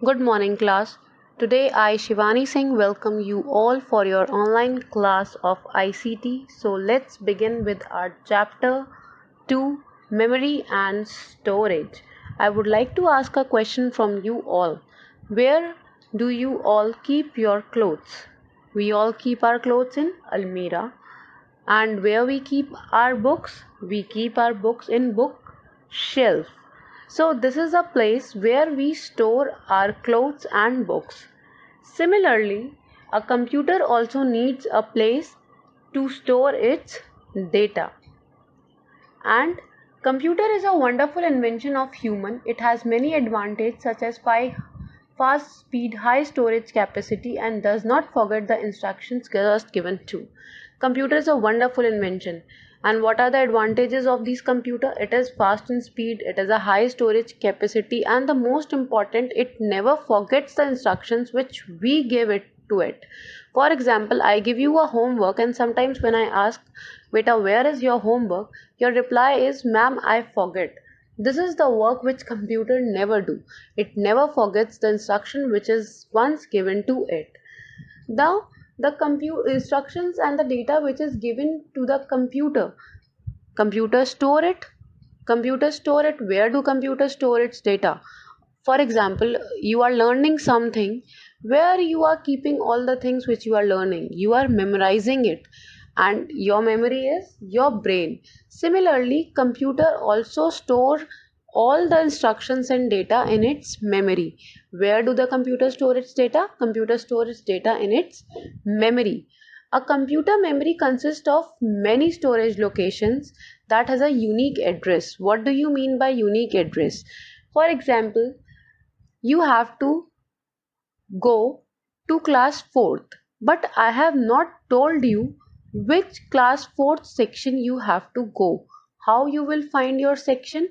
Good morning, class. Today I, Shivani Singh, welcome you all for your online class of ICT. So let's begin with our chapter 2, Memory and Storage. I would like to ask a question from you all. Where do you all keep your clothes? We all keep our clothes in Almira. And where we keep our books? We keep our books in book shelf. So this is a place where we store our clothes and books. Similarly, a computer also needs a place to store its data. And computer is a wonderful invention of human. It has many advantages such as fast speed, high storage capacity, and does not forget the instructions just given to. Computer is a wonderful invention. And what are the advantages of this computer? It is fast in speed, it has a high storage capacity, and the most important, it never forgets the instructions which we give it to it. For example, I give you a homework, and sometimes when I ask, Beta, where is your homework? Your reply is, Ma'am, I forget. This is the work which computer never do. It never forgets the instruction which is once given to it. Now, the compute instructions and the data which is given to the computer store it. Computer store it. Where do computer store its data? For example, you are learning something where you are keeping all the things which you are learning. You are memorizing it, and your memory is your brain. Similarly, computer also store all the instructions and data in its memory. Where do the computer store its data? Computer store its data in its memory. A computer memory consists of many storage locations that has a unique address. What do you mean by unique address? For example, you have to go to class 4th, but I have not told you which class 4th section you have to go. How you will find your section?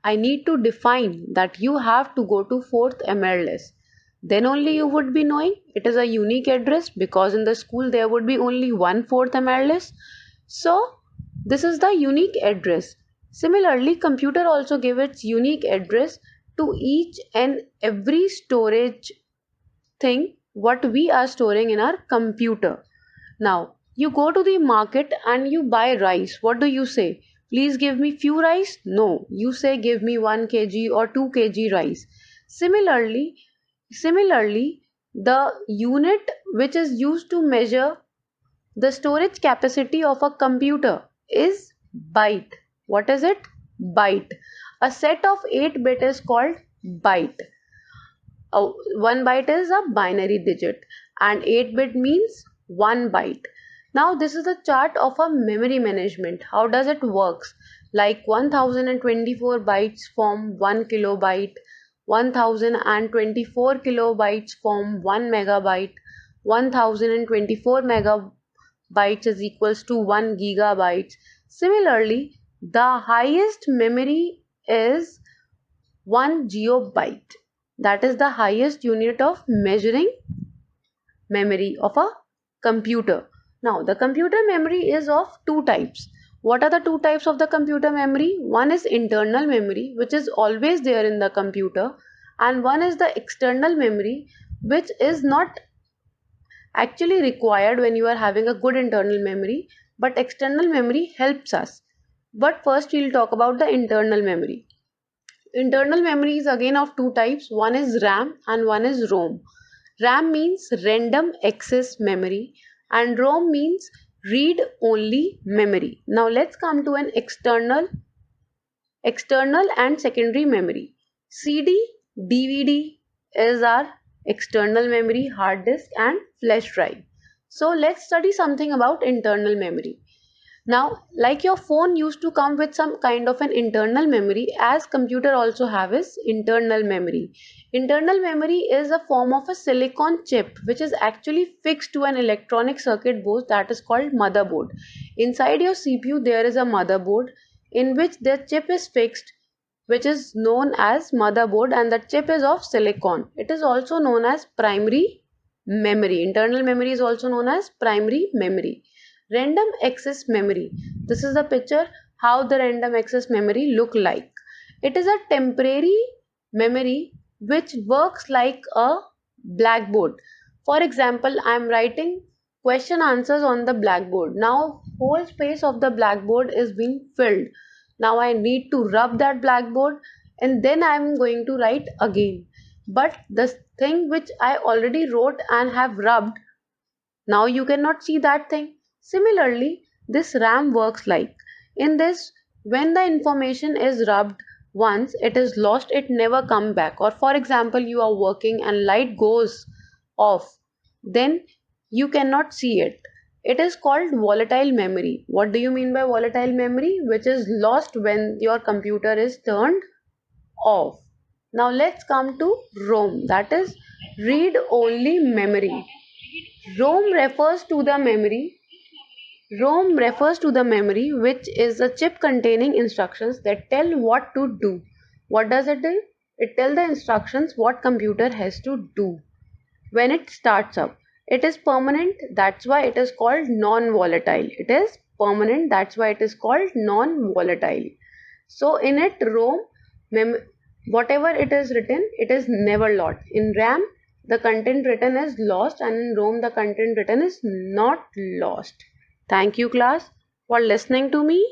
I need to define that you have to go to 4th MLS. Then only you would be knowing it is a unique address, because in the school there would be only one 4th MLS. So this is the unique address. Similarly, computer also give its unique address to each and every storage thing what we are storing in our computer. Now, you go to the market and you buy rice. What do you say? Please give me few rice? No, you say give me 1 kg or 2 kg rice. Similarly, the unit which is used to measure the storage capacity of a computer is byte. What is it? Byte. A set of 8 bit is called byte. 1 byte is a binary digit and 8 bit means 1 byte. Now this is a chart of a memory management. How does it works? Like 1024 bytes form 1 kilobyte, 1024 kilobytes form 1 megabyte, 1024 megabytes is equals to 1 gigabytes. Similarly, the highest memory is 1 geobyte. That is the highest unit of measuring memory of a computer. Now, the computer memory is of two types. What are the two types of the computer memory? One is internal memory, which is always there in the computer, and one is the external memory, which is not actually required when you are having a good internal memory, but external memory helps us. But first, we'll talk about the internal memory. Internal memory is again of two types. One is RAM and one is ROM. RAM means random access memory and ROM means read only memory. Now let's come to an external and secondary memory. CD, DVD is our external memory, hard disk and flash drive. So let's study something about internal memory. Now, like your phone used to come with some kind of an internal memory, as computer also have its internal memory. Internal memory is a form of a silicon chip which is actually fixed to an electronic circuit board that is called motherboard. Inside your CPU there is a motherboard in which the chip is fixed, which is known as motherboard, and the chip is of silicon. It is also known as primary memory. Internal memory is also known as primary memory. Random access memory. This is the picture how the random access memory look like. It is a temporary memory which works like a blackboard. For example, I am writing question answers on the blackboard. Now whole space of the blackboard is being filled. Now I need to rub that blackboard and then I am going to write again. But the thing which I already wrote and have rubbed, now you cannot see that thing. Similarly, this RAM works like. In this, when the information is rubbed once, it is lost, it never come back. Or for example, you are working and light goes off, then you cannot see it. It is called volatile memory. What do you mean by volatile memory? Which is lost when your computer is turned off. Now let's come to ROM, that is read only memory. ROM refers to the memory. ROM refers to the memory, which is a chip containing instructions that tell what to do. What does it do? It tells the instructions what computer has to do when it starts up. It is permanent, that's why it is called non-volatile. It is permanent, that's why it is called non-volatile. So in it, ROM, whatever it is written, it is never lost. In RAM, the content written is lost, and in ROM, the content written is not lost. Thank you, class, for listening to me.